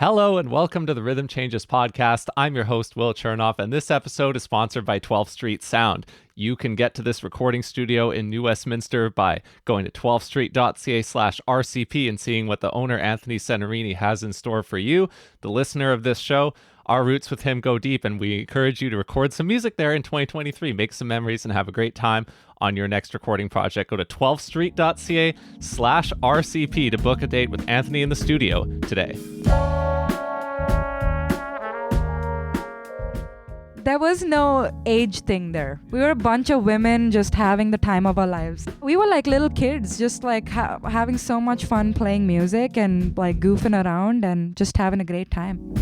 Hello and welcome to the Rhythm Changes podcast. I'm your host, Will Chernoff, and this episode is sponsored by 12th Street Sound. You can get to this recording studio in New Westminster by going to 12thstreet.ca/RCP and seeing what the owner, Anthony Senarini, has in store for you, the listener of this show. Our roots with him go deep, and we encourage you to record some music there in 2023. Make some memories and have a great time on your next recording project. Go to 12thstreet.ca/RCP to book a date with Anthony in the studio today. There was no age thing there. We were a bunch of women just having the time of our lives. We were like little kids, just like having so much fun playing music and like goofing around and just having a great time.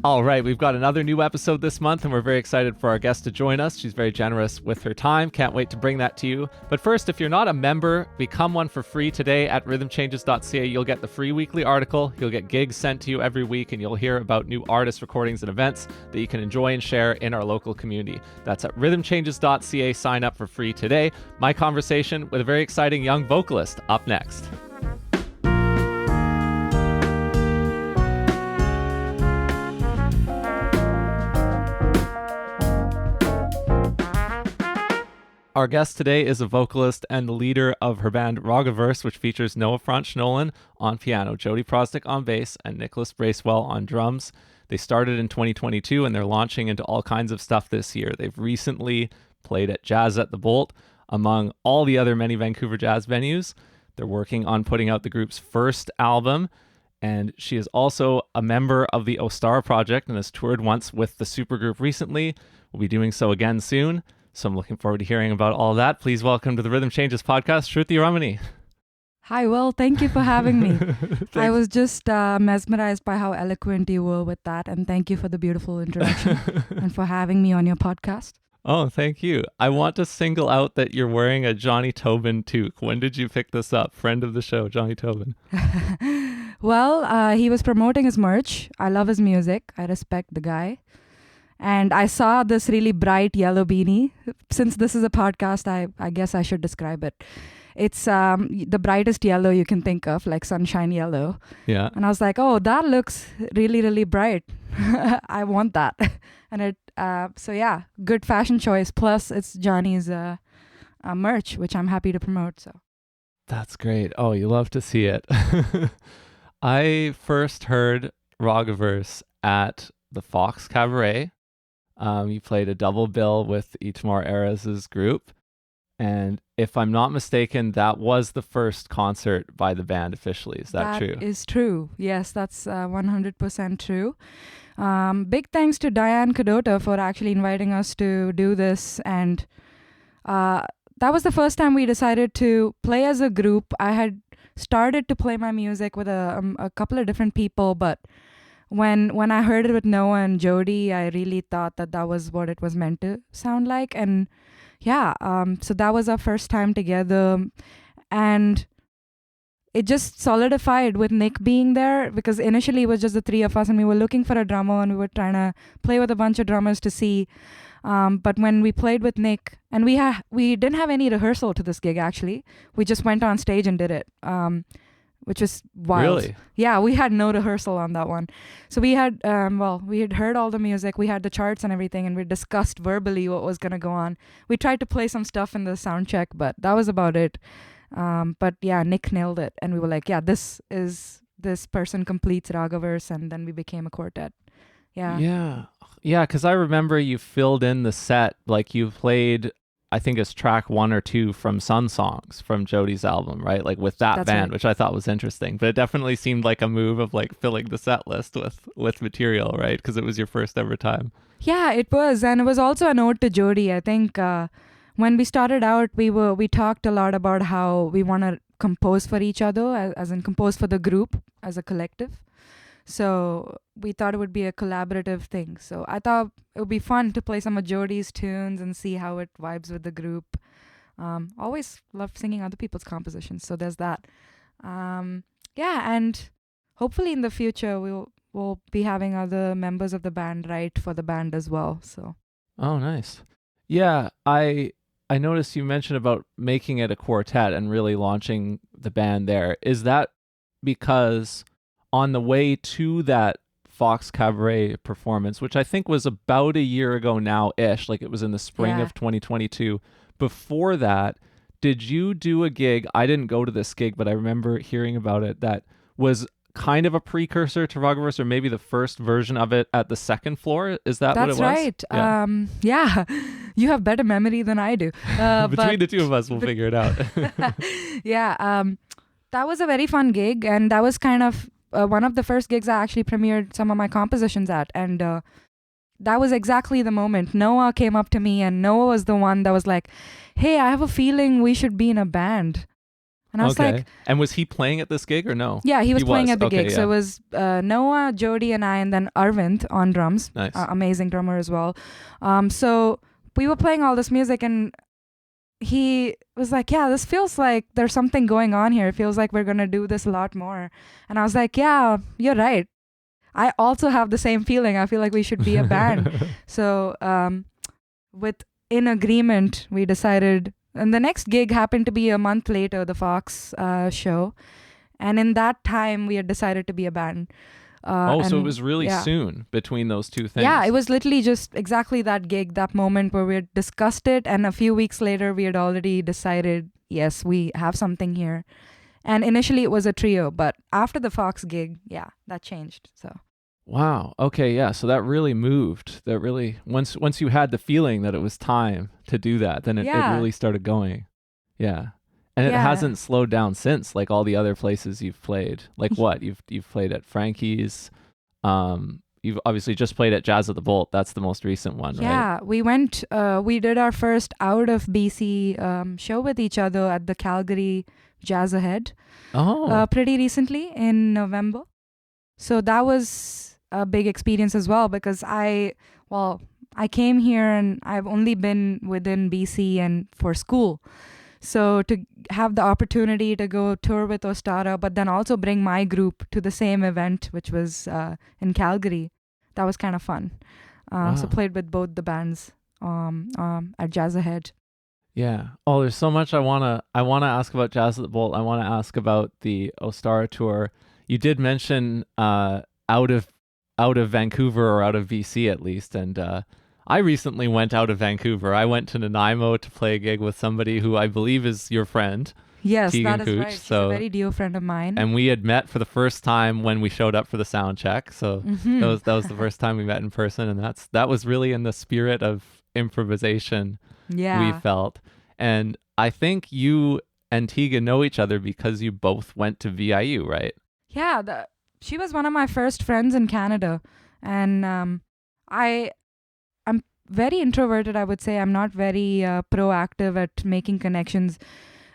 All right, we've got another new episode this month, and we're very excited for our guest to join us. She's very generous with her time. Can't wait to bring that to you. But first, if you're not a member, become one for free today at rhythmchanges.ca. You'll get the free weekly article. You'll get gigs sent to you every week, and you'll hear about new artist recordings and events that you can enjoy and share in our local community. That's at rhythmchanges.ca. Sign up for free today. My conversation with a very exciting young vocalist up next. Our guest today is a vocalist and the leader of her band Raagaverse, which features Noah Franche-Nolan on piano, Jodi Proznick on bass, and Nicholas Bracewell on drums. They started in 2022 and they're launching into all kinds of stuff this year. They've recently played at Jazz at the Bolt, among all the other many Vancouver jazz venues. They're working on putting out the group's first album, and she is also a member of the Ostara project and has toured once with the supergroup recently. Will be doing so again soon. So I'm looking forward to hearing about all that. Please welcome to the Rhythm Changes podcast, Shruti Ramani. Hi, Will. Thank you for having me. I was just mesmerized by how eloquent you were with that. And thank you for the beautiful introduction and for having me on your podcast. Oh, thank you. I want to single out that you're wearing a Johnny Tobin toque. When did you pick this up? Friend of the show, Johnny Tobin. Well, he was promoting his merch. I love his music. I respect the guy. And I saw this really bright yellow beanie. Since this is a podcast, I guess I should describe it. It's the brightest yellow you can think of, like sunshine yellow. Yeah. And I was like, oh, that looks really, really bright. I want that. And so yeah, good fashion choice. Plus, it's Johnny's merch, which I'm happy to promote. So that's great. Oh, you love to see it. I first heard Raagaverse at the Fox Cabaret. You played a double bill with Itamar Erez's group. And if I'm not mistaken, that was the first concert by the band officially. Is that true? That is true. Yes, that's 100% true. Big thanks to Diane Cadota for actually inviting us to do this. And that was the first time we decided to play as a group. I had started to play my music with a couple of different people, but when I heard it with Noah and Jodi, I really thought that was what it was meant to sound like. And yeah, so that was our first time together. And it just solidified with Nick being there, because initially it was just the three of us and we were looking for a drummer and we were trying to play with a bunch of drummers to see. But when we played with Nick, and we didn't have any rehearsal to this gig actually. We just went on stage and did it. Which was wild. Really? Yeah, we had no rehearsal on that one. So we had, we had heard all the music, we had the charts and everything, and we discussed verbally what was going to go on. We tried to play some stuff in the sound check, but that was about it. But yeah, Nick nailed it. And we were like, yeah, this person completes Raagaverse, and then we became a quartet. Yeah. Yeah, because I remember you filled in the set, like you played, I think it's track 1 or 2 from Sun Songs from Jodi's album, right? Like with that That's band, right. Which I thought was interesting. But it definitely seemed like a move of like filling the set list with material, right? Because it was your first ever time. Yeah, it was. And it was also a note to Jodi. I think when we started out, we talked a lot about how we want to compose for each other, as in compose for the group as a collective. So we thought it would be a collaborative thing. So I thought it would be fun to play some of Jodi's tunes and see how it vibes with the group. Always love singing other people's compositions. So there's that. Yeah, and hopefully in the future we'll be having other members of the band write for the band as well. So. Oh, nice. Yeah, I I noticed you mentioned about making it a quartet and really launching the band there. Is that because on the way to that Fox Cabaret performance, which I think was about a year ago now-ish, like it was in the spring Yeah. of 2022, before that, did you do a gig? I didn't go to this gig, but I remember hearing about it, that was kind of a precursor to Raagaverse, or maybe the first version of it at the second floor. Is that what it was? That's right. Yeah. Yeah, you have better memory than I do. Between the two of us, we'll figure it out. Yeah, that was a very fun gig, and that was kind of one of the first gigs I actually premiered some of my compositions at, and that was exactly the moment. Noah came up to me, and Noah was the one that was like, "Hey, I have a feeling we should be in a band." And I was like, and was he playing at this gig or no? yeah, he was playing at the Okay, gig. yeah. So it was Noah, Jodi, and I, and then Arvind on drums. Nice. Amazing drummer as well. So we were playing all this music, and he was like, yeah, this feels like there's something going on here. It feels like we're going to do this a lot more. And I was like, yeah, you're right. I also have the same feeling. I feel like we should be a band. So in agreement, we decided. And the next gig happened to be a month later, the Fox show. And in that time, we had decided to be a band. So it was really soon between those two things. Yeah, it was literally just exactly that gig, that moment where we had discussed it. And a few weeks later, we had already decided, yes, we have something here. And initially, it was a trio. But after the Fox gig, yeah, that changed. So. Wow. Okay. Yeah. So that really moved. That really, once you had the feeling that it was time to do that, then it really started going. Yeah. And it hasn't slowed down since, like all the other places you've played. Like what? You've played at Frankie's. You've obviously just played at Jazz at the Bolt. That's the most recent one, right? Yeah. We went, we did our first out of BC show with each other at the Calgary Jazz Ahead. Oh. Pretty recently in November. So that was a big experience as well, because I came here and I've only been within BC and for school. So to have the opportunity to go tour with Ostara, but then also bring my group to the same event, which was in Calgary, that was kind of fun. Wow. So played with both the bands at Jazz Ahead. Yeah. Oh, there's so much I wanna ask about Jazz at the Bolt. I want to ask about the Ostara tour. You did mention out of Vancouver, or out of BC at least, and I recently went out of Vancouver. I went to Nanaimo to play a gig with somebody who I believe is your friend. Yes, Tegan that is Cooch. right. She's a very dear friend of mine. And we had met for the first time when we showed up for the sound check. So that was the first time we met in person, and that was really in the spirit of improvisation we felt. And I think you and Tegan know each other because you both went to VIU, right? Yeah, she was one of my first friends in Canada, and I'm very introverted, I would say. I'm not very proactive at making connections,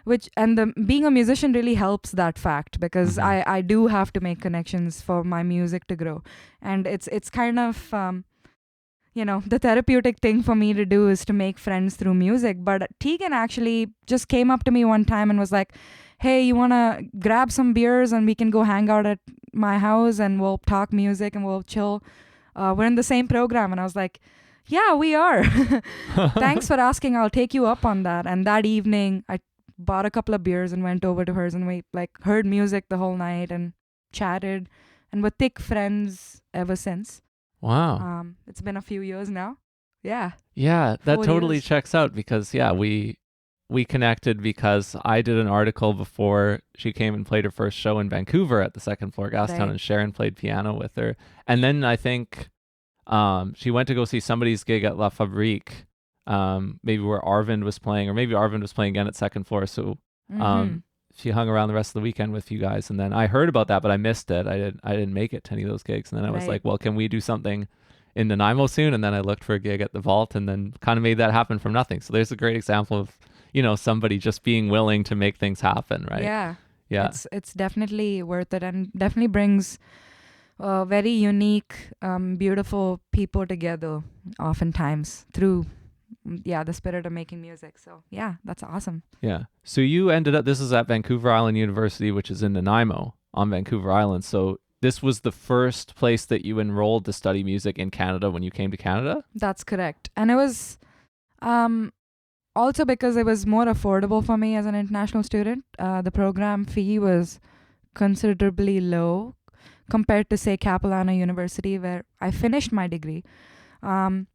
being a musician really helps that fact, because I do have to make connections for my music to grow, and it's kind of the therapeutic thing for me to do is to make friends through music. But Tegan actually just came up to me one time and was like, hey, you want to grab some beers and we can go hang out at my house and we'll talk music and we'll chill. We're in the same program. And I was like, yeah, we are. Thanks for asking. I'll take you up on that. And that evening, I bought a couple of beers and went over to hers, and we heard music the whole night and chatted, and we're thick friends ever since. Wow. It's been a few years now. Yeah. Yeah, that 4 totally years. checks out, because we connected because I did an article before she came and played her first show in Vancouver at the Second Floor Gastown, Right. and Sharon played piano with her. And then I think she went to go see somebody's gig at La Fabrique, maybe where Arvind was playing, or maybe Arvind was playing again at Second Floor. So she hung around the rest of the weekend with you guys, and then I heard about that, but I missed it. I didn't make it to any of those gigs, and then I was Right. like, well, can we do something in Nanaimo soon? And then I looked for a gig at the Vault, and then kind of made that happen from nothing. So there's a great example of somebody just being willing to make things happen, right? Yeah. Yeah. It's definitely worth it, and definitely brings very unique, beautiful people together oftentimes through the spirit of making music. So yeah, that's awesome. Yeah. So you ended up, this is at Vancouver Island University, which is in Nanaimo on Vancouver Island. So this was the first place that you enrolled to study music in Canada when you came to Canada? That's correct. And it was also because it was more affordable for me as an international student. The program fee was considerably low compared to, say, Capilano University, where I finished my degree. So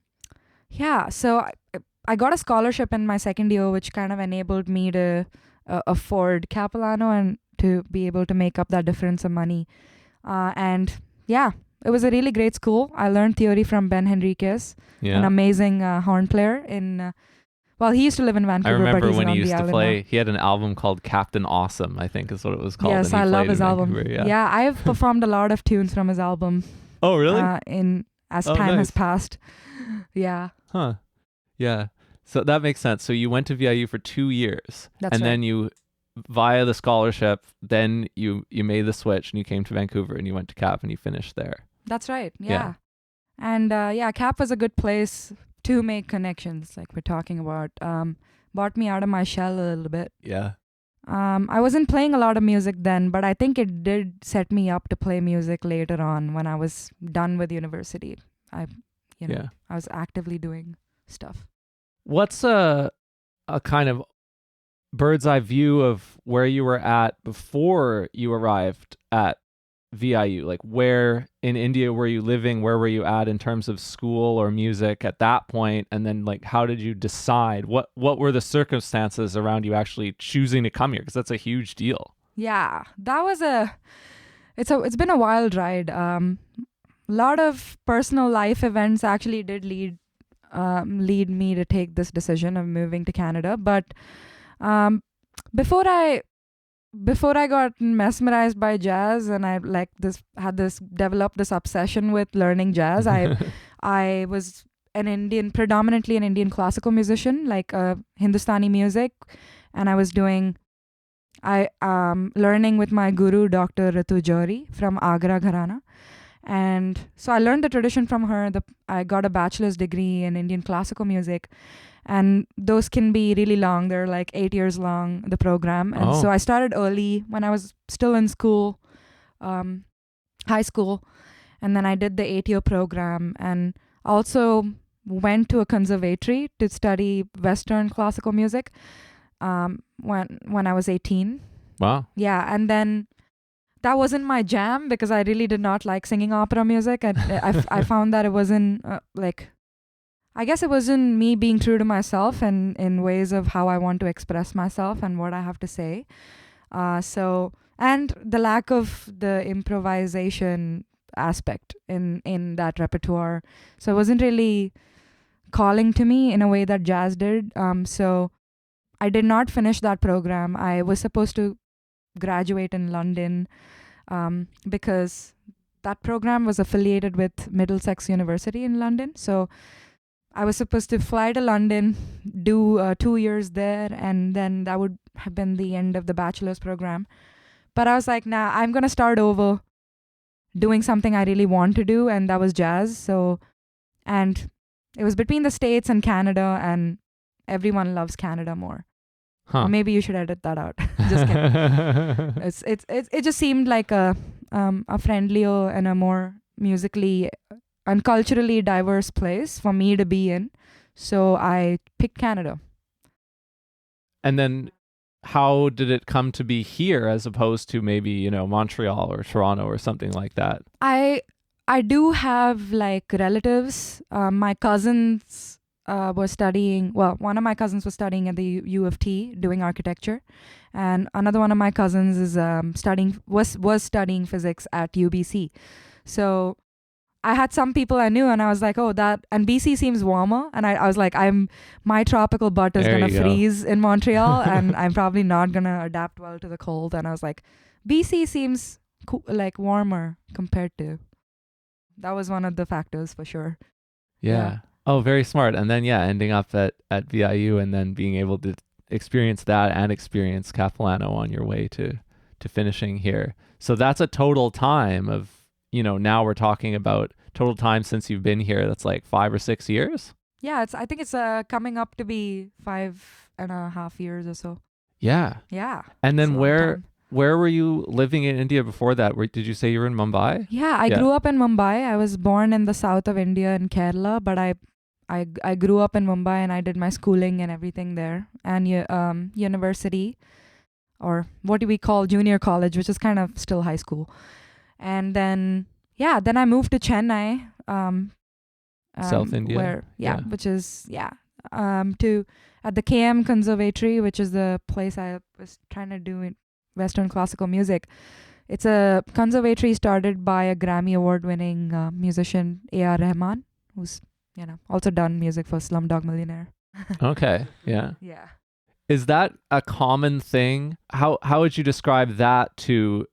I got a scholarship in my second year, which kind of enabled me to afford Capilano and to be able to make up that difference of money. It was a really great school. I learned theory from Ben Henriquez, an amazing horn player he used to live in Vancouver. I remember but he's when he on used the to island play, now. he had an album called Captain Awesome, I think is what it was called. Yes, I love his album. Yeah, I've performed a lot of tunes from his album. Oh, really? As time has passed. Yeah. Huh. Yeah. So that makes sense. So you went to VIU for 2 years. That's and right. then you, via the scholarship, then you made the switch and you came to Vancouver and you went to Cap and you finished there. That's right. Yeah. And Cap was a good place to make connections, like we're talking about. Brought me out of my shell a little bit. Yeah. I wasn't playing a lot of music then, but I think it did set me up to play music later on when I was done with university. I was actively doing stuff. What's a kind of bird's eye view of where you were at before you arrived at VIU? Like, where in India were you living? Where were you at in terms of school or music at that point? And then, like, how did you decide? What were the circumstances around you actually choosing to come here? Because that's a huge deal. Yeah, that was it's been a wild ride. A lot of personal life events actually did lead me to take this decision of moving to Canada. But before I got mesmerized by jazz and I developed this obsession with learning jazz, I was predominantly an Indian classical musician, like Hindustani music, and I was learning with my guru, Dr. Ritu Johri from Agra Gharana. And so I learned the tradition from her. I got a bachelor's degree in Indian classical music, and those can be really long. They're like 8 years long, the program. And so I started early when I was still in school, high school, and then I did the 8-year program and also went to a conservatory to study Western classical music when I was 18. Wow. Yeah, and then that wasn't my jam because I really did not like singing opera music. And I found that it wasn't I guess it wasn't me being true to myself and in ways of how I want to express myself and what I have to say. And the lack of the improvisation aspect in that repertoire. So it wasn't really calling to me in a way that jazz did. So I did not finish that program. I was supposed to graduate in London because that program was affiliated with Middlesex University in London. So I was supposed to fly to London, do 2 years there, and then that would have been the end of the bachelor's program. But I was like, nah, I'm going to start over doing something I really want to do, and that was jazz. And it was between the States and Canada, and everyone loves Canada more. Huh. Or maybe you should edit that out. Just kidding. It just seemed like a friendlier and a more musically and culturally diverse place for me to be in. So I picked Canada. And then how did it come to be here as opposed to maybe, Montreal or Toronto or something like that? I do have like relatives. My cousins were studying, one of my cousins was studying at the U of T doing architecture, and another one of my cousins is was studying physics at UBC. So I had some people I knew, and I was like, oh, and BC seems warmer, and I was like, my tropical butt is gonna freeze in Montreal, and I'm probably not gonna adapt well to the cold. And I was like, BC seems like warmer compared to. That was one of the factors for sure. Yeah. Oh, very smart. And then, ending up at VIU and then being able to experience that and experience Capilano on your way to finishing here. So that's a total time of, now we're talking about total time since you've been here. That's like 5 or 6 years. Yeah. I think it's coming up to be 5.5 years or so. Yeah. Yeah. And then where were you living in India before that? Did you say you were in Mumbai? Yeah, I grew up in Mumbai. I was born in the south of India in Kerala, but I I grew up in Mumbai and I did my schooling and everything there, and university, or what do we call junior college, which is kind of still high school. And then I moved to Chennai, South India. where which is to at the KM Conservatory, which is the place I was trying to do in Western classical music. It's a conservatory started by a Grammy Award-winning musician, A.R. Rahman, who's also done music for Slumdog Millionaire. Okay, yeah. Yeah. Is that a common thing? How would you describe that to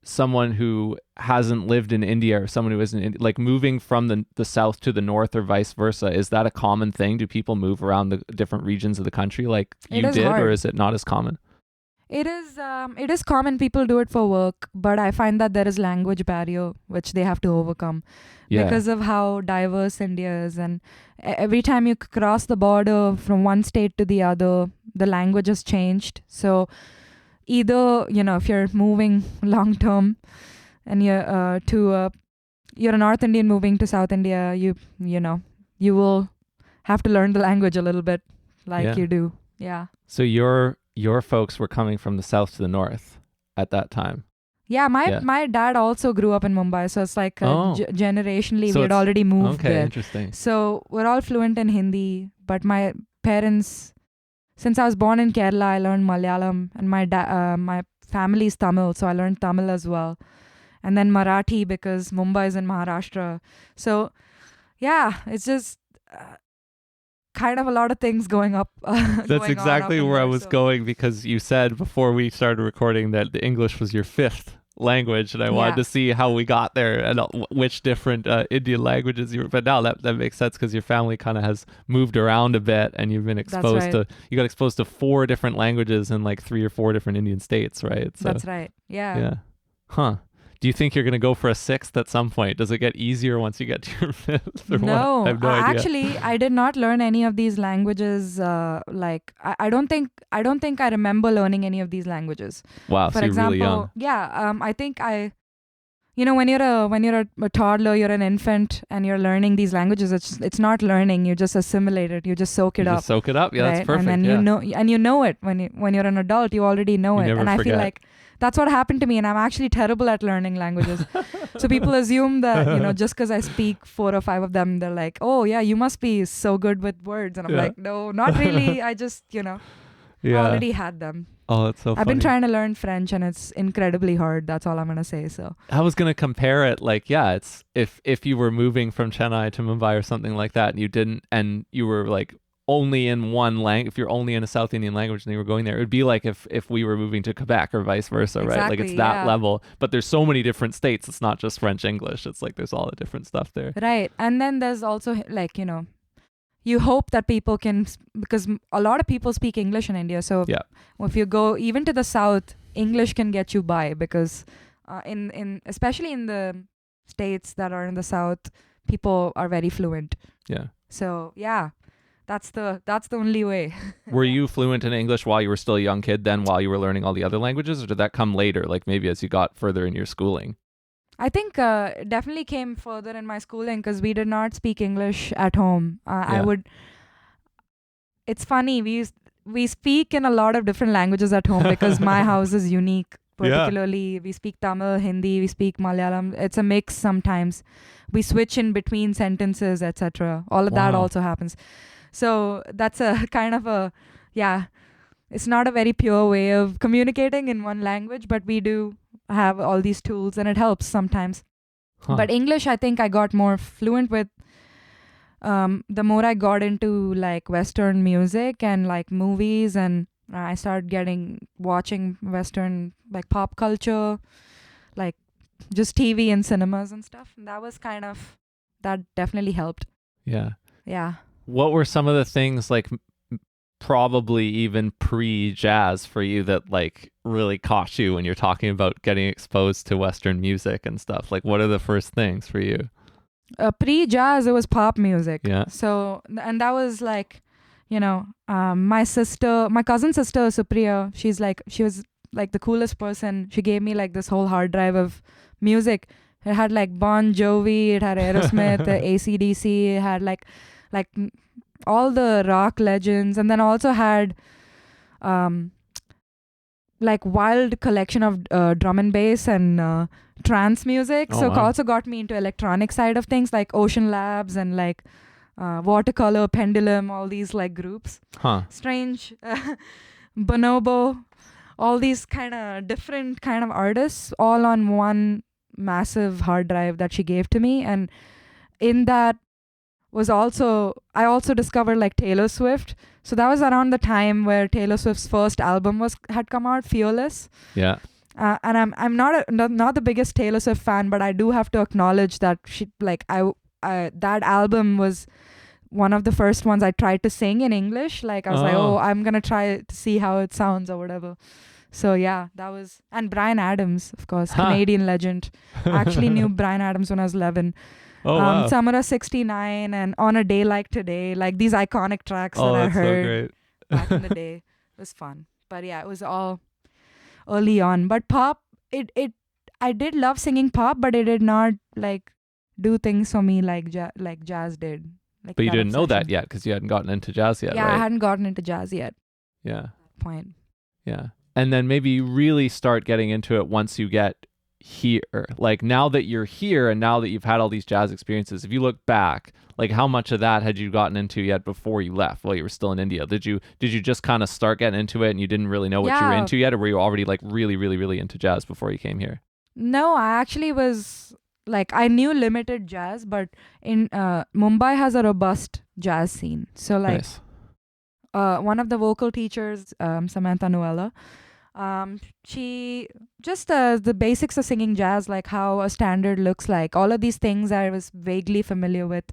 someone who hasn't lived in India, or someone who isn't like moving from the south to the north, or vice versa? Is that a common thing? Do people move around the different regions of the country like you did, hard. or is it not as common? It is common. People do it for work, but I find that there is language barrier which they have to overcome because of how diverse India is, and every time you cross the border from one state to the other, the language has changed. So either if you're moving long term and you're you're a North Indian moving to South India, you will have to learn the language a little bit you do. Yeah. So your folks were coming from the south to the north at that time. Yeah, my dad also grew up in Mumbai, so it's like generationally we had already moved there. Interesting. So we're all fluent in Hindi, but my parents, since I was born in Kerala, I learned Malayalam, and my family's Tamil, so I learned Tamil as well, and then Marathi because Mumbai is in Maharashtra. So yeah, it's just kind of a lot of things going up. That's exactly where I was going, because you said before we started recording that the English was your fifth language, and I wanted to see how we got there and which different Indian languages you were. But now that makes sense, because your family kind of has moved around a bit, and you've been exposed to, you got exposed to 4 different languages in like 3 or 4 different Indian states, right? So, that's right. Yeah. Huh. Do you think you're going to go for a 6th at some point? Does it get easier once you get to your 5th? Or no, I have no idea. Actually, I did not learn any of these languages. I don't think I remember learning any of these languages. Wow, for so example, you're really young. Yeah. I think when you're a toddler, you're an infant, and you're learning these languages. It's not learning. You just assimilate it. You just soak it up. Just soak it up. Yeah, right? that's perfect. And then you know it when you're an adult. You already know it. And I feel like that's what happened to me, and I'm actually terrible at learning languages. So people assume that, just because I speak 4 or 5 of them, they're like, oh yeah, you must be so good with words. And I'm like, no, not really. I just, already had them. Oh, that's so funny. I've been trying to learn French, and it's incredibly hard. That's all I'm going to say. So I was going to compare it it's if you were moving from Chennai to Mumbai or something like that, and you were like only in one language, if you're only in a South Indian language and you were going there, it would be like if we were moving to Quebec or vice versa, exactly, right? Like it's that level. But there's so many different states. It's not just French English. It's like there's all the different stuff there. Right. And then there's also you hope that people can, because a lot of people speak English in India. So if you go even to the South, English can get you by, because in especially in the states that are in the South, people are very fluent. Yeah. So yeah. That's the only way. Were you fluent in English while you were still a young kid then, while you were learning all the other languages, or did that come later, like maybe as you got further in your schooling? I think it definitely came further in my schooling, because we did not speak English at home. It's funny, we speak in a lot of different languages at home because my house is unique. Particularly, we speak Tamil, Hindi, we speak Malayalam. It's a mix sometimes. We switch in between sentences, etc. All of that also happens. So that's a kind of it's not a very pure way of communicating in one language, but we do have all these tools, and it helps sometimes. But English, I think I got more fluent with the more I got into like Western music and like movies, and I started watching Western like pop culture, like just TV and cinemas and stuff. And that definitely helped. Yeah. Yeah. What were some of the things, like probably even pre-jazz, for you that like really caught you when you're talking about getting exposed to Western music and stuff? Like, what are the first things for you? Pre-jazz, it was pop music. Yeah. So, and that was like, my cousin sister Supriya, she was like the coolest person. She gave me like this whole hard drive of music. It had like Bon Jovi, it had Aerosmith, AC/DC, it had like like all the rock legends, and then also had like wild collection of drum and bass and trance music. Oh, So wow. also got me into electronic side of things like Ocean Labs and like Watercolor, Pendulum, all these like groups. Huh. Strange, Bonobo, all these kind of different kind of artists all on one massive hard drive that she gave to me. And in that was also, I also discovered like Taylor Swift. So that was around the time where Taylor Swift's first album had come out, Fearless. Yeah. And I'm not the biggest Taylor Swift fan, but I do have to acknowledge that she like I that album was one of the first ones I tried to sing in English. Like I was like, Oh. I'm gonna try to see how it sounds or whatever. So yeah, that was, and Bryan Adams, of course, Huh. Canadian legend. I actually knew Bryan Adams when I was 11. Oh, wow. Summer of '69 and On a Day Like Today, like these iconic tracks Oh, that I that's so heard great. back in the day. It was fun. But yeah, it was all early on. But pop, I did love singing pop, but it did not like do things for me like jazz did. Like But you that didn't know that obsession. yet because you hadn't gotten into jazz yet, Yeah, right? I hadn't gotten into jazz yet. Yeah. Point. Yeah. And then maybe you really start getting into it once you get here. Like now that you're here and now that you've had all these jazz experiences, if you look back, like how much of that had you gotten into yet before you left while you were still in India? Did you just kind of start getting into it and you didn't really know what you were Yeah. into yet, or were you already like really, really, really into jazz before you came here? No, I actually was like, I knew limited jazz, but in Mumbai has a robust jazz scene. So like Nice. one of the vocal teachers, Samantha Noella, she just the basics of singing jazz, like how a standard looks like, all of these things I was vaguely familiar with.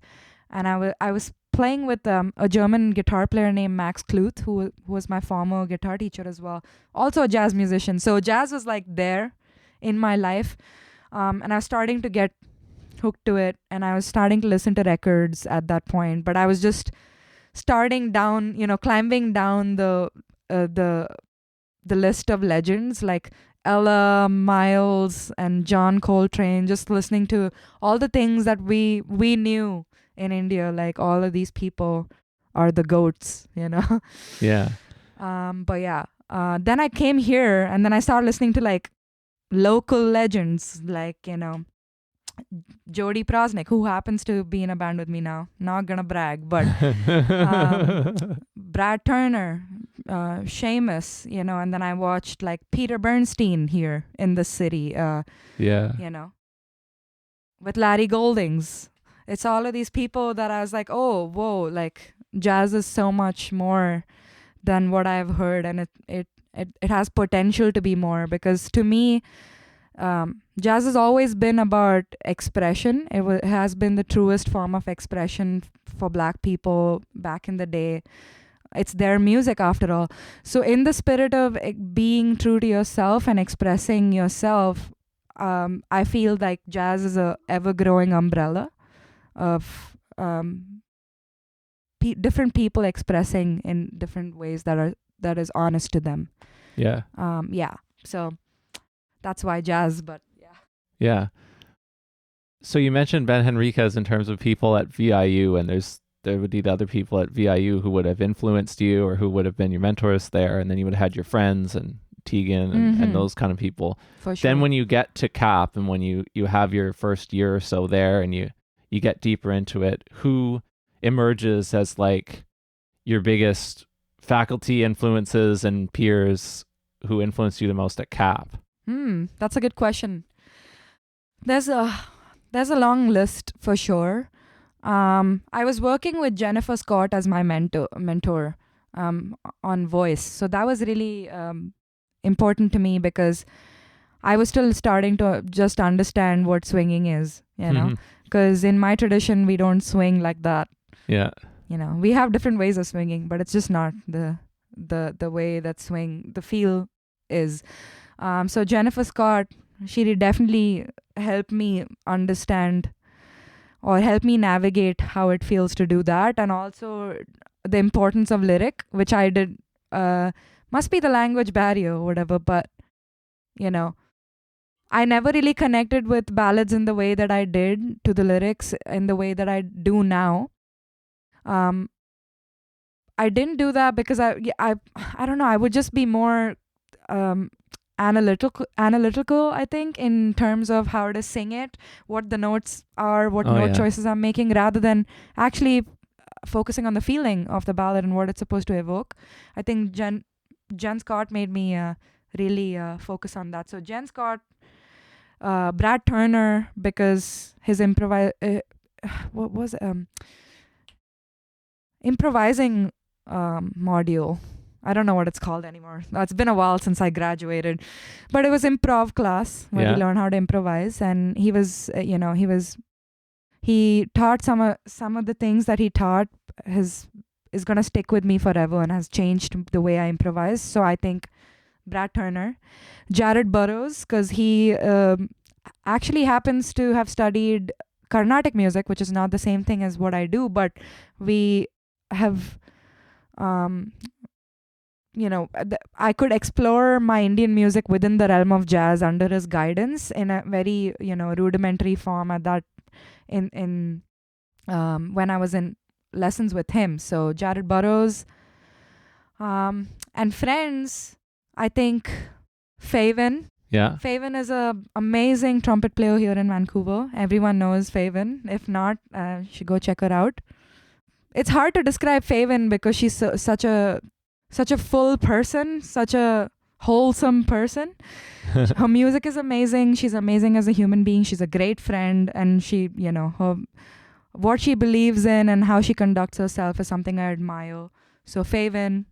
And I was playing with a German guitar player named Max Kluth, who was my former guitar teacher as well, also a jazz musician. So jazz was like there in my life, and I was starting to get hooked to it, and I was starting to listen to records at that point. But I was just starting down, climbing down the list of legends like Ella, Miles, and John Coltrane, just listening to all the things that we knew in India, like all of these people are the goats, Yeah. But yeah, then I came here and then I started listening to like local legends, like, Jodi Proznick, who happens to be in a band with me now. Not gonna brag, but Brad Turner, Seamus, and then I watched like Peter Bernstein here in the city, Yeah. with Larry Goldings. It's all of these people that I was like, oh, whoa, like jazz is so much more than what I've heard, and it has potential to be more, because to me, jazz has always been about expression. It has been the truest form of expression for Black people back in the day. It's their music after all. So in the spirit of being true to yourself and expressing yourself, I feel like jazz is a ever-growing umbrella of different people expressing in different ways that is honest to them. Yeah. Yeah. So that's why jazz, but yeah. Yeah. So you mentioned Ben Henriquez in terms of people at VIU, and there would be the other people at VIU who would have influenced you or who would have been your mentors there, and then you would have had your friends and Tegan and those kind of people. For sure. Then when you get to CAP and when you have your first year or so there and you get deeper into it, who emerges as like your biggest faculty influences and peers who influenced you the most at CAP? That's a good question. There's a long list for sure. I was working with Jennifer Scott as my mentor on voice. So that was really important to me because I was still starting to just understand what swinging is, because in my tradition, we don't swing like that. Yeah. We have different ways of swinging, but it's just not the way that the feel is. So Jennifer Scott, she did definitely help me understand or help me navigate how it feels to do that, and also the importance of lyric, which I did, must be the language barrier or whatever, but, I never really connected with ballads in the way that I did to the lyrics in the way that I do now. I didn't do that because I don't know. I would just be more um, analytical, I think, in terms of how to sing it, what the notes are, what note choices I'm making, rather than actually focusing on the feeling of the ballad and what it's supposed to evoke. I think Jen Scott made me really focus on that. So Jen Scott, Brad Turner, because his improvising module. I don't know what it's called anymore. It's been a while since I graduated, but it was improv class where we learned how to improvise. And he was, he taught some of the things that he taught is gonna stick with me forever and has changed the way I improvise. So I think Brad Turner, Jared Burrows, because he actually happens to have studied Carnatic music, which is not the same thing as what I do, but we have I could explore my Indian music within the realm of jazz under his guidance in a very rudimentary form at that in when I was in lessons with him. So Jared Burrows, and friends, I think Faven. Yeah. Faven is a amazing trumpet player here in Vancouver. Everyone knows Faven. If not, you should go check her out. It's hard to describe Faven because she's such a full person, such a wholesome person. Her music is amazing. She's amazing as a human being. She's a great friend, and she, what she believes in and how she conducts herself is something I admire. So Faven.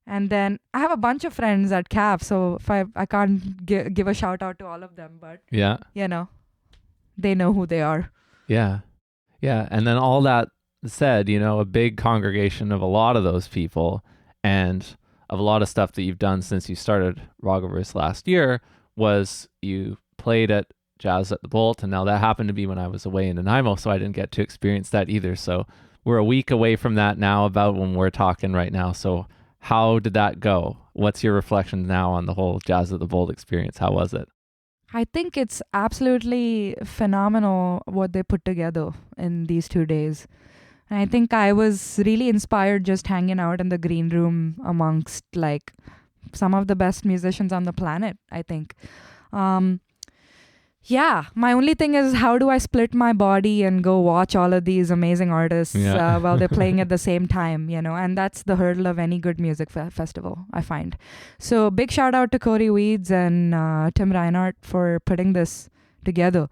And then I have a bunch of friends at CAF, so if I can't give a shout out to all of them, but they know who they are. Yeah. And then all that said, a big congregation of a lot of those people and of a lot of stuff that you've done since you started Raagaverse last year was you played at Jazz at the Bolt, and now that happened to be when I was away in Nanaimo, so I didn't get to experience that either. So we're a week away from that now, about when we're talking right now. So how did that go? What's your reflection now on the whole Jazz at the Bolt experience? How was it? I think it's absolutely phenomenal what they put together in these 2 days. And I think I was really inspired just hanging out in the green room amongst like some of the best musicians on the planet, I think. My only thing is, how do I split my body and go watch all of these amazing artists while they're playing at the same time, and that's the hurdle of any good music festival, I find. So big shout out to Corey Weeds and Tim Reinhardt for putting this together.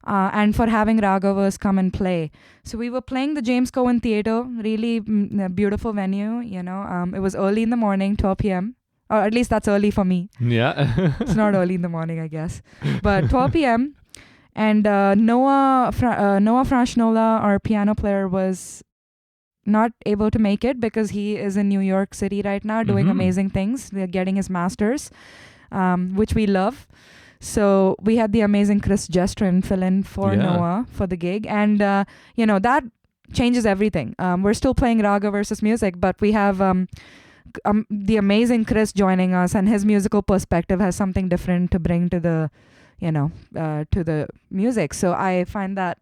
And for having Raagaverse come and play. So we were playing the James Cohen Theatre, really beautiful venue, it was early in the morning, 12 p.m. Or at least that's early for me. Yeah. It's not early in the morning, I guess. But 12 p.m. And Noah Franche-Nolan, our piano player, was not able to make it because he is in New York City right now doing amazing things. They're getting his master's, which we love. So we had the amazing Chris Jestrin fill in for Noah for the gig. And, that changes everything. We're still playing Raagaverse's music, but we have the amazing Chris joining us, and his musical perspective has something different to bring to the, to the music. So I find that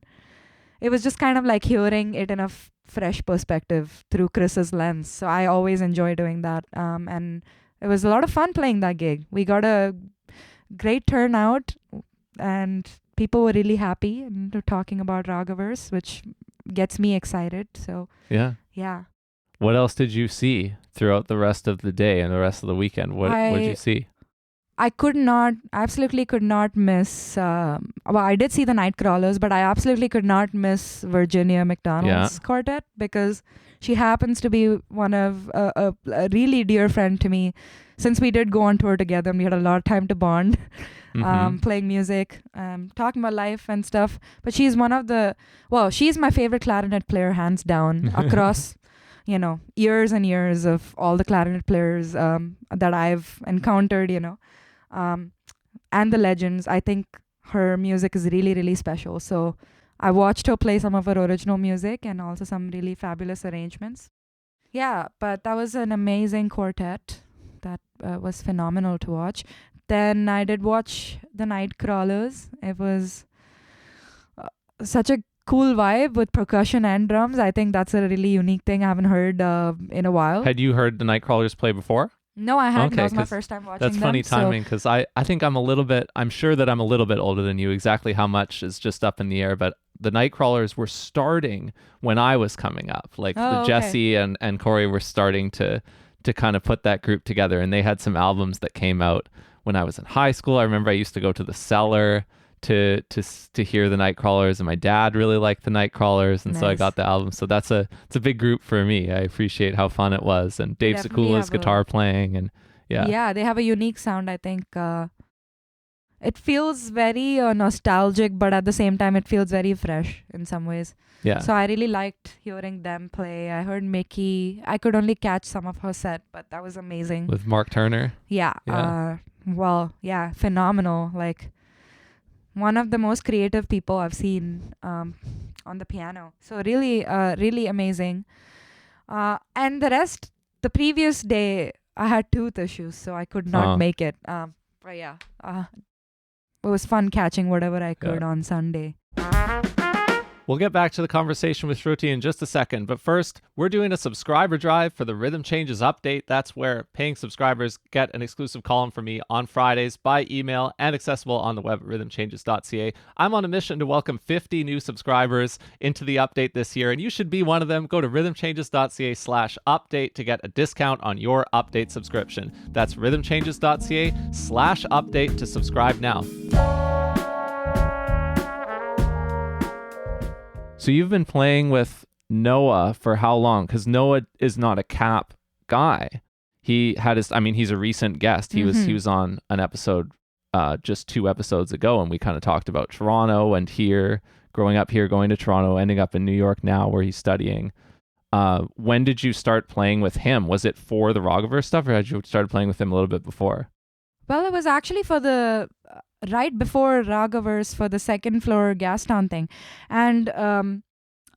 it was just kind of like hearing it in a fresh perspective through Chris's lens. So I always enjoy doing that. And it was a lot of fun playing that gig. We got a great turnout, and people were really happy and they're talking about Raagaverse, which gets me excited. So yeah. What else did you see throughout the rest of the day and the rest of the weekend? What did you see? I absolutely could not miss, I did see the Night Crawlers, but I absolutely could not miss Virginia McDonald's quartet, because she happens to be one of a really dear friend to me. Since we did go on tour together, and we had a lot of time to bond, playing music, talking about life and stuff. But she's she's my favorite clarinet player, hands down, across years and years of all the clarinet players that I've encountered, and the legends. I think her music is really, really special. So I watched her play some of her original music and also some really fabulous arrangements. Yeah, but that was an amazing quartet. That was phenomenal to watch. Then I did watch the Night Crawlers. It was such a cool vibe with percussion and drums. I think that's a really unique thing I haven't heard in a while. Had you heard the Nightcrawlers play before? No, I hadn't. Okay, That was my 'cause first time watching That's them. funny timing because I think I'm sure that I'm a little bit older than you. Exactly how much is just up in the air, but the Nightcrawlers were starting when I was coming up. Like okay. Jesse and Corey were starting to kind of put that group together, and they had some albums that came out when I was in high school. I remember I used to go to the Cellar to hear the Nightcrawlers, and my dad really liked the Nightcrawlers, and so I Nice. got the album. So it's a big group for me. I appreciate how fun it was, and Dave Definitely Sekula's have a- guitar playing, and Yeah, they have a unique sound, I think. It feels very nostalgic, but at the same time, it feels very fresh in some ways. yeah. So I really liked hearing them play. I heard Mickey. I could only catch some of her set, but that was amazing. With Mark Turner. Yeah. Yeah. Phenomenal. Like, one of the most creative people I've seen on the piano. So really, really amazing. And the rest, the previous day, I had tooth issues, so I could not make it. But yeah, it was fun catching whatever I could on Sunday. We'll get back to the conversation with Shruti in just a second, but first, we're doing a subscriber drive for the Rhythm Changes update. That's where paying subscribers get an exclusive column from me on Fridays by email and accessible on the web at rhythmchanges.ca. I'm on a mission to welcome 50 new subscribers into the update this year, and you should be one of them. Go to rhythmchanges.ca/update to get a discount on your update subscription. That's rhythmchanges.ca/update to subscribe now. So you've been playing with Noah for how long? Because Noah is not a Cap guy. He had he's a recent guest. He was on an episode just 2 episodes ago, and we kind of talked about Toronto and growing up here, going to Toronto, ending up in New York now where he's studying. When did you start playing with him? Was it for the Raagaverse stuff, or had you started playing with him a little bit before? Well, it was actually for the right before Raagaverse, for the second floor Gastown thing. And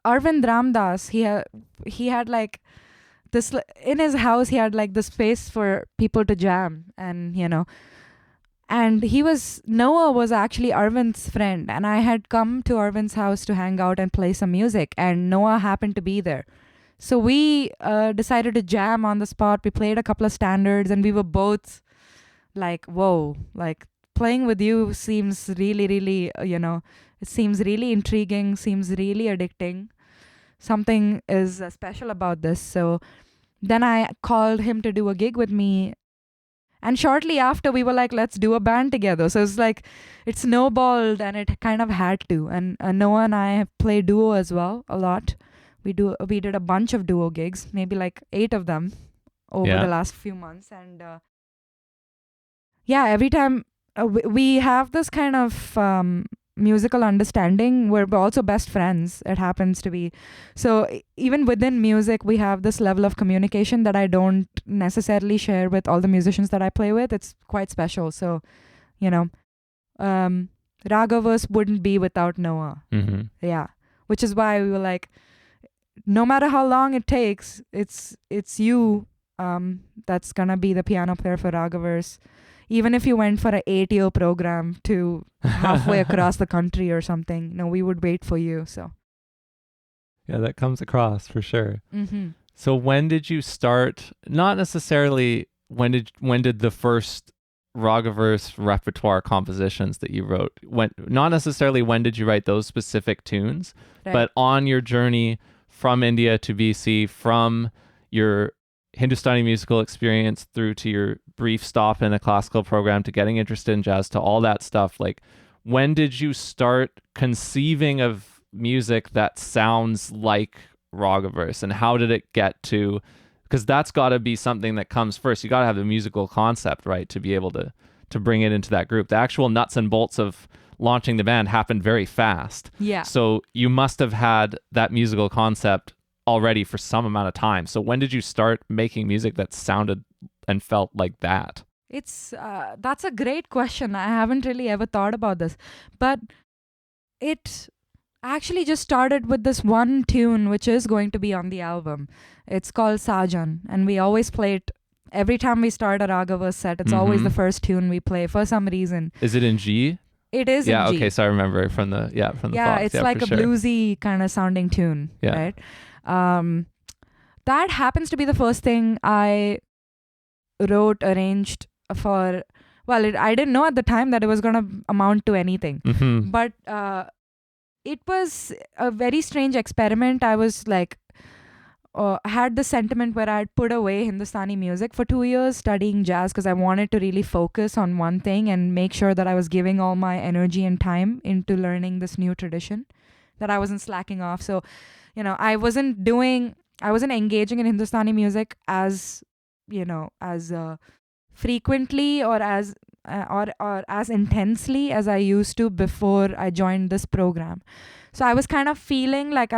Arvind Ramdas, he had like this in his house. He had like the space for people to jam, and and Noah was actually Arvind's friend, and I had come to Arvind's house to hang out and play some music, and Noah happened to be there. So we decided to jam on the spot. We played a couple of standards, and we were both like, whoa, like playing with you seems really, really, it seems really intriguing, seems really addicting. Something is special about this. So then I called him to do a gig with me. And shortly after, we were like, let's do a band together. So it's like, it snowballed, and it kind of had to. And Noah and I have played duo as well a lot. We did a bunch of duo gigs, maybe like 8 of them over the last few months. And every time we have this kind of musical understanding. We're also best friends, it happens to be. So even within music, we have this level of communication that I don't necessarily share with all the musicians that I play with. It's quite special. So, Raagaverse wouldn't be without Noah. Mm-hmm. Yeah. Which is why we were like, no matter how long it takes, it's you that's gonna be the piano player for Raagaverse. Even if you went for an 8-year program to halfway across the country or something, we would wait for you. So yeah, that comes across for sure. Mm-hmm. So when did you start? Not necessarily when did the first Raagaverse repertoire compositions that you wrote? Not necessarily when did you write those specific tunes, Right. but on your journey from India to BC, from your Hindustani musical experience through to your brief stop in a classical program to getting interested in jazz to all that stuff, like when did you start conceiving of music that sounds like Raagaverse, and how did it get to, because that's got to be something that comes first. You got to have the musical concept, right, to be able to bring it into that group. The actual nuts and bolts of launching the band happened very fast. Yeah. So you must have had that musical concept already for some amount of time. So when did you start making music that sounded and felt like that? It's that's a great question. I haven't really ever thought about this, but it actually just started with this one tune which is going to be on the album. It's called Sajan, and we always play it every time we start a Raagaverse set. It's always the first tune we play for some reason. Is it in G? It is Yeah, in G. okay, so I remember from the Yeah, Fox. it's like for a sure. bluesy kind of sounding tune, Yeah. right? That happens to be the first thing I wrote, arranged for. Well, I didn't know at the time that it was going to amount to anything. Mm-hmm. But it was a very strange experiment. I was like, had the sentiment where I'd put away Hindustani music for 2 years studying jazz because I wanted to really focus on one thing and make sure that I was giving all my energy and time into learning this new tradition, that I wasn't slacking off. So, I wasn't engaging in Hindustani music as, as frequently or as intensely as I used to before I joined this program. So I was kind of feeling like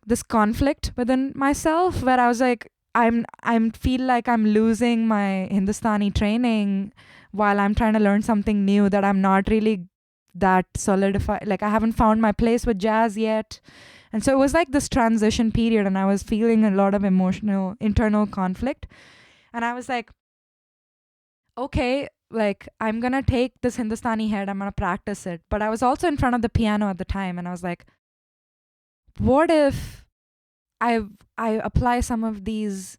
this conflict within myself where I was like, I'm feel like I'm losing my Hindustani training while I'm trying to learn something new that I'm not really that solidified. Like I haven't found my place with jazz yet. And so it was like this transition period and I was feeling a lot of emotional internal conflict. And I was like, okay, like I'm going to take this Hindustani head, I'm going to practice it. But I was also in front of the piano at the time and I was like, what if I apply some of these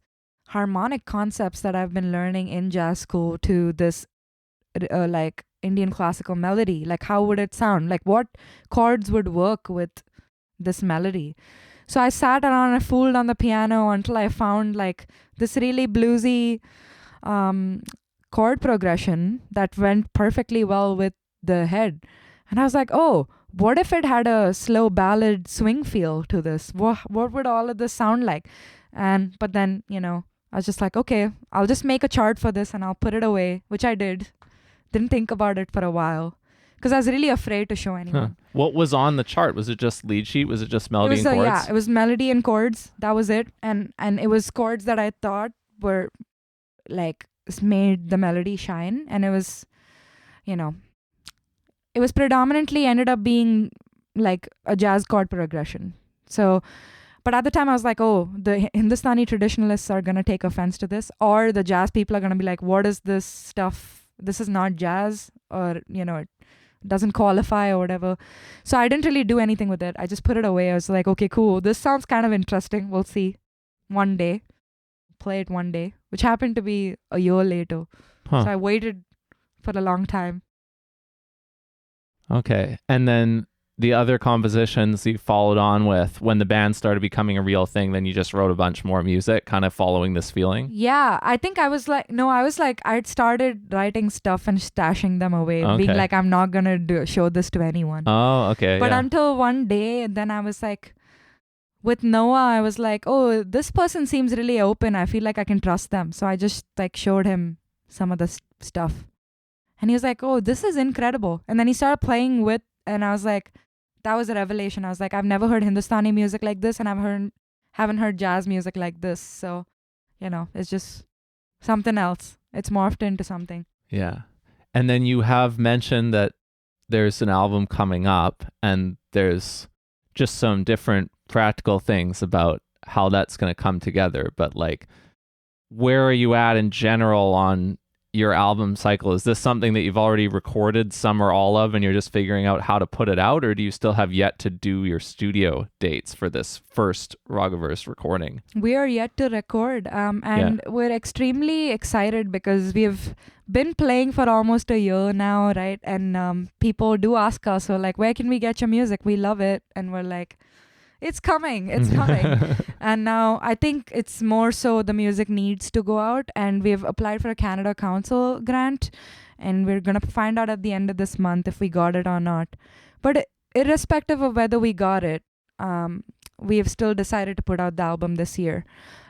harmonic concepts that I've been learning in jazz school to this like Indian classical melody? Like how would it sound? Like what chords would work with this melody? So I sat around and fooled on the piano until I found like this really bluesy chord progression that went perfectly well with the head. And I was like, oh, what if it had a slow ballad swing feel to this? What would all of this sound like? But then, I was just like, okay, I'll just make a chart for this and I'll put it away, which I did. Didn't think about it for a while because I was really afraid to show anyone. Huh. What was on the chart? Was it just lead sheet? Was it just melody and chords? Yeah, it was melody and chords. That was it. And it was chords that I thought were like made the melody shine. And it was, it was predominantly ended up being like a jazz chord progression. So, but at the time I was like, oh, the Hindustani traditionalists are going to take offense to this, or the jazz people are going to be like, what is this stuff? This is not jazz, or, it doesn't qualify or whatever. So I didn't really do anything with it. I just put it away. I was like, okay, cool. This sounds kind of interesting. We'll see. One day. Play it one day, which happened to be a year later. Huh. So I waited for a long time. Okay. And then the other compositions you followed on with when the band started becoming a real thing, then you just wrote a bunch more music kind of following this feeling? Yeah, I think I'd started writing stuff and stashing them away, being like, I'm not going to show this to anyone. Oh, okay. But until one day, then I was like, with Noah, I was like, oh, this person seems really open. I feel like I can trust them. So I just like showed him some of the stuff. And he was like, oh, this is incredible. And then he started playing with, and I was like, that was a revelation. I was like, I've never heard Hindustani music like this, and haven't heard jazz music like this. So, it's just something else. It's morphed into something. Yeah. And then you have mentioned that there's an album coming up, and there's just some different practical things about how that's going to come together. But like, where are you at in general on your album cycle? Is this something that you've already recorded some or all of and you're just figuring out how to put it out, or do you still have yet to do your studio dates for this first Raagaverse recording? We are yet to record, and we're extremely excited because we've been playing for almost a year now, right? And people do ask us, so like, where can we get your music? We love it. And we're like, it's coming. And now I think it's more so the music needs to go out, and we've applied for a Canada Council grant, and we're going to find out at the end of this month if we got it or not. But irrespective of whether we got it, we have still decided to put out the album this year.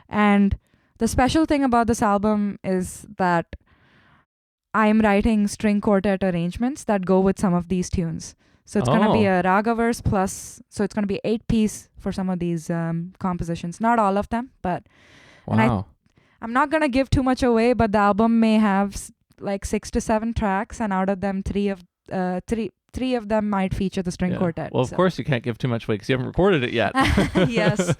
And the special thing about this album is that I'm writing string quartet arrangements that go with some of these tunes. So it's going to be a Raagaverse plus, so it's going to be 8-piece for some of these compositions. Not all of them, but... Wow. I'm not going to give too much away, but the album may have like 6 to 7 tracks, and out of them, three of them might feature the string quartet. Well, of course you can't give too much away because you haven't recorded it yet. Yes.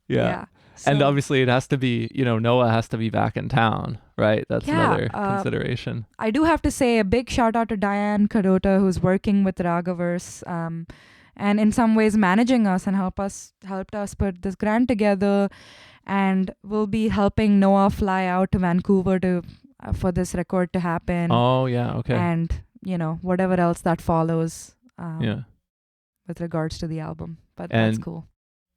Yeah. So. And obviously it has to be, Noah has to be back in town right? That's Yeah, another consideration. I do have to say a big shout out to Diane Cadota, who's working with Raagaverse, and in some ways managing us and helped us put this grant together, and will be helping Noah fly out to Vancouver to for this record to happen. Oh yeah, okay. And whatever else that follows. Yeah. With regards to the album, but And that's cool.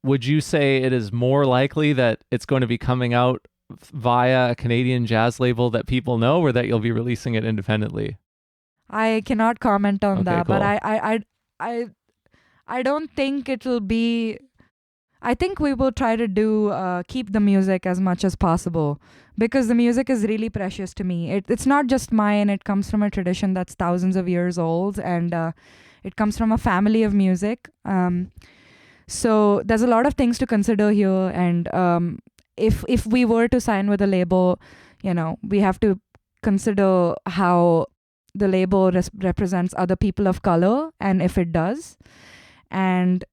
Would you say it is more likely that it's going to be coming out via a Canadian jazz label that people know, or that you'll be releasing it independently? I cannot comment on that, cool. but I don't think it'll be. I think we will try to do keep the music as much as possible, because the music is really precious to me. It's not just mine. It comes from a tradition that's thousands of years old, and it comes from a family of music. So there's a lot of things to consider here. And if we were to sign with a label, we have to consider how the label represents other people of color, and if it does. And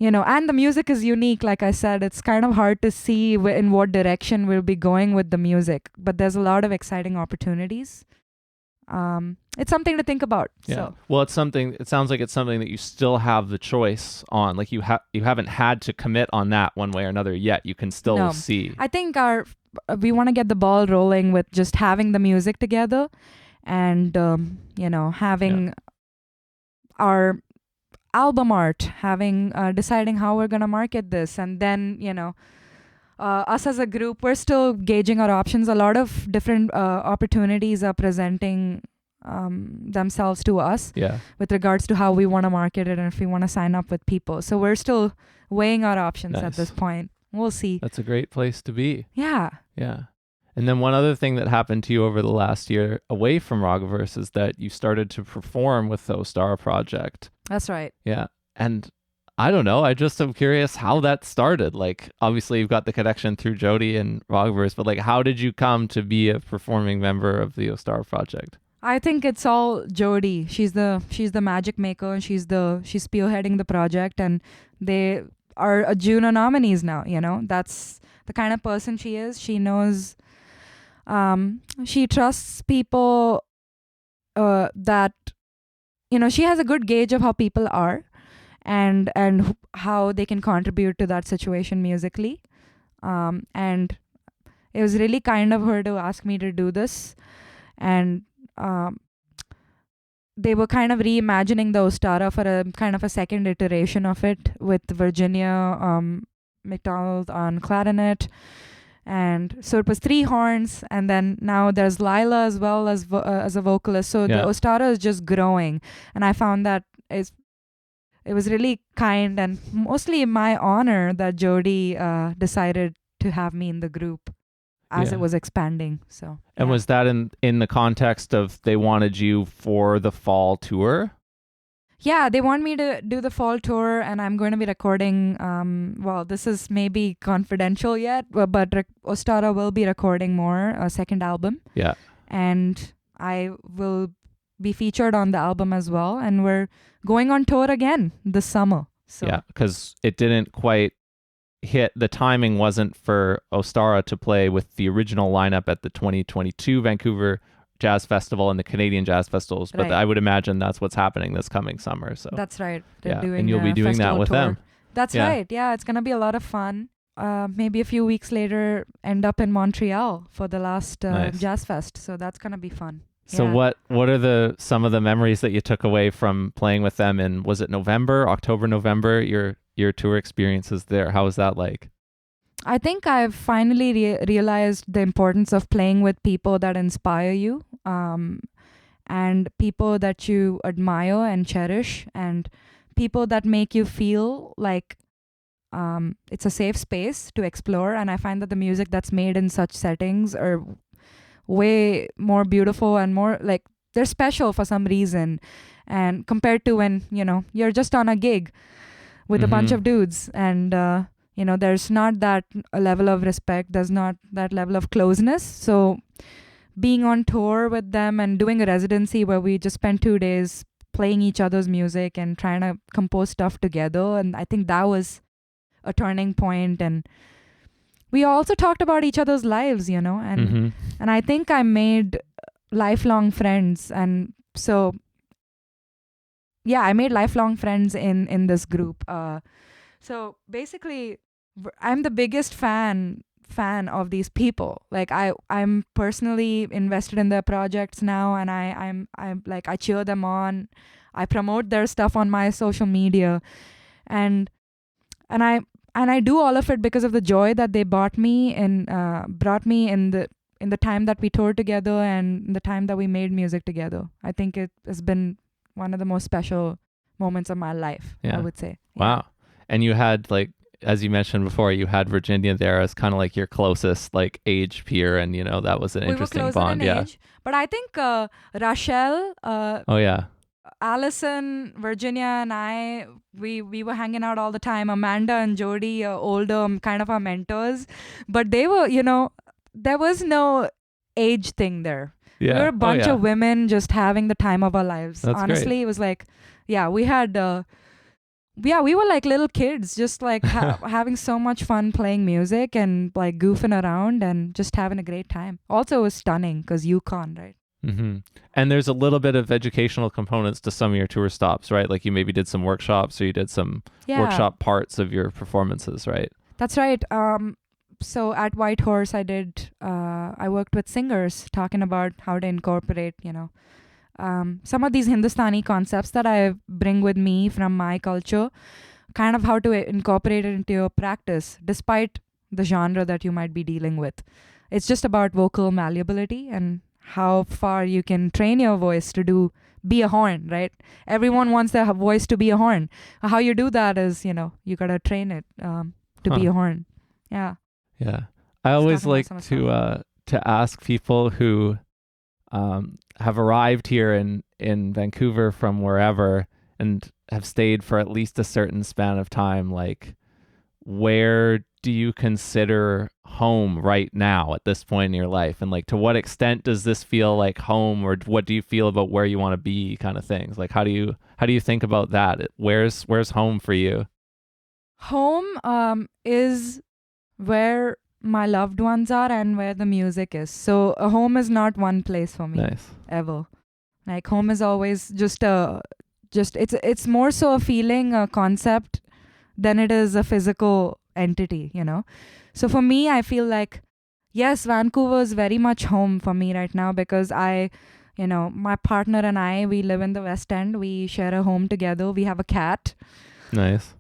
and the music is unique. Like I said, it's kind of hard to see in what direction we'll be going with the music, but there's a lot of exciting opportunities. It's something to think about. Yeah. So. Well, it sounds like it's something that you still have the choice on. Like you haven't had to commit on that one way or another yet. You can still see. I think we want to get the ball rolling with just having the music together, and having our album art, having deciding how we're gonna market this, and then us as a group, we're still gauging our options. A lot of different opportunities are presenting themselves to us with regards to how we want to market it and if we want to sign up with people. So we're still weighing our options at this point. We'll see. That's a great place to be. Yeah. Yeah. And then one other thing that happened to you over the last year away from Raagaverse is that you started to perform with the Ostara project. That's right. Yeah. And I don't know. I just am curious how that started. Like, obviously, you've got the connection through Jodi and Raagaverse, but like, how did you come to be a performing member of the Ostara project? I think it's all Jodi. She's the magic maker, and she's spearheading the project, and they are Juno nominees now. That's the kind of person she is. She knows. She trusts people. That she has a good gauge of how people are, and how they can contribute to that situation musically. And it was really kind of her to ask me to do this. And they were kind of reimagining the Ostara for a kind of a second iteration of it, with Virginia McDonald on clarinet. And so it was 3 horns, and then now there's Lila as well as a vocalist. So the Ostara is just growing, and I found that it was really kind and mostly my honor that Jodi decided to have me in the group as it was expanding. So. And was that in the context of they wanted you for the fall tour? Yeah, they want me to do the fall tour, and I'm going to be recording. Well, this is maybe confidential yet, but Ostara will be recording a second album. Yeah. And I will be featured on the album as well. And we're going on tour again this summer. So. Yeah, because it didn't quite hit. The timing wasn't for Ostara to play with the original lineup at the 2022 Vancouver Jazz Festival and the Canadian Jazz Festivals, but I would imagine that's what's happening this coming summer. So that's right. They're doing and you'll be doing that with them. That's right. Yeah, it's gonna be a lot of fun. Maybe a few weeks later, end up in Montreal for the last Jazz Fest. So that's gonna be fun. So what are some of the memories that you took away from playing with them in, was it October, November? Your tour experiences there. How was that like? I think I've finally realized the importance of playing with people that inspire you, and people that you admire and cherish, and people that make you feel like it's a safe space to explore. And I find that the music that's made in such settings are way more beautiful and more like they're special for some reason. And compared to when, you're just on a gig with a bunch of dudes, and there's not that level of respect. There's not that level of closeness. So being on tour with them and doing a residency where we just spent 2 days playing each other's music and trying to compose stuff together. And I think that was a turning point. And we also talked about each other's lives, and Mm-hmm. and I think I made lifelong friends. And so, yeah, I made lifelong friends in this group. So basically, I'm the biggest fan of these people. Like I'm personally invested in their projects now, and I'm like, I cheer them on. I promote their stuff on my social media, and I do all of it because of the joy that they brought me in the time that we toured together and the time that we made music together. I think it has been one of the most special moments of my life, I would say. Wow. And you had, like, as you mentioned before, you had Virginia there as kind of like your closest like age peer, and that was an interesting we were closer bond. in age, but I think Rachel, Oh yeah. Allison, Virginia, and I, we were hanging out all the time. Amanda and Jodi are older, kind of our mentors, but they were, there was no age thing there. Yeah. We were a bunch of women just having the time of our lives. That's Honestly, great. It was like, we had, we were like little kids, just like having so much fun playing music and like goofing around and just having a great time. Also, it was stunning because UConn, right? Mm-hmm. And there's a little bit of educational components to some of your tour stops, right? Like you maybe did some workshops, or you did some workshop parts of your performances, right? That's right. So at White Horse, I worked with singers talking about how to incorporate, some of these Hindustani concepts that I bring with me from my culture, kind of how to incorporate it into your practice, despite the genre that you might be dealing with. It's just about vocal malleability and how far you can train your voice to be a horn, right? Everyone wants their voice to be a horn. How you do that is, you gotta train it to be a horn. Yeah. Yeah. I always like to ask people who have arrived here in Vancouver from wherever and have stayed for at least a certain span of time, like, where do you consider home right now at this point in your life? And like, to what extent does this feel like home, or what do you feel about where you want to be, kind of things? Like, how do you think about that? Where's home for you? Home is where my loved ones are and where the music is. So a home is not one place for me. Nice. Ever. Like, home is always it's more so a feeling, a concept, than it is a physical entity, So for me, I feel like, yes, Vancouver is very much home for me right now because my partner and I, we live in the West End. We share a home together. We have a cat. Nice.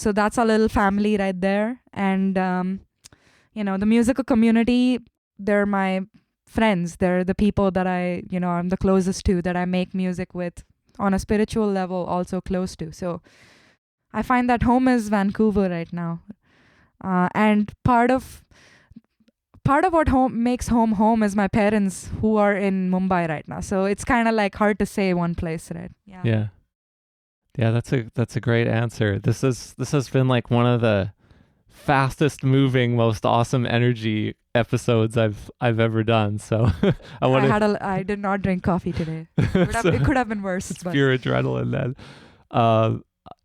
So that's our little family right there. And, the musical community, they're my friends. They're the people that I'm the closest to, that I make music with on a spiritual level, also close to. So I find that home is Vancouver right now. And part of what makes home is my parents, who are in Mumbai right now. So it's kind of like hard to say one place, right? Yeah. That's a great answer. This has been like one of the fastest moving, most awesome energy episodes I've ever done. So I did not drink coffee today. It could have been worse. It's pure adrenaline then.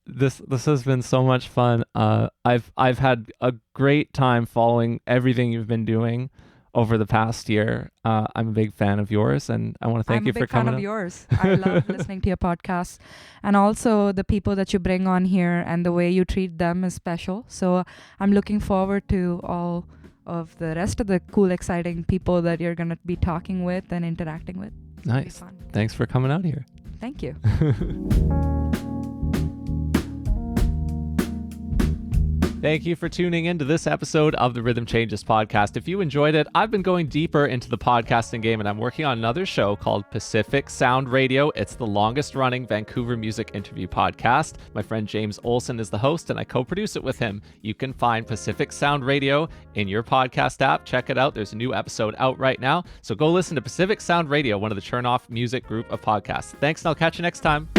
This has been so much fun. I've had a great time following everything you've been doing over the past year. I'm a big fan of yours, and I want to thank you for coming. I'm a big fan of yours. I love listening to your podcast, and also the people that you bring on here and the way you treat them is special. So I'm looking forward to all of the rest of the cool, exciting people that you're going to be talking with and interacting with. Nice. Thanks for coming out here. Thank you. Thank you for tuning in to this episode of the Rhythm Changes podcast. If you enjoyed it, I've been going deeper into the podcasting game, and I'm working on another show called Pacific Sound Radio. It's the longest running Vancouver music interview podcast. My friend James Olson is the host, and I co-produce it with him. You can find Pacific Sound Radio in your podcast app. Check it out. There's a new episode out right now. So go listen to Pacific Sound Radio, one of the Chernoff Music group of podcasts. Thanks, and I'll catch you next time.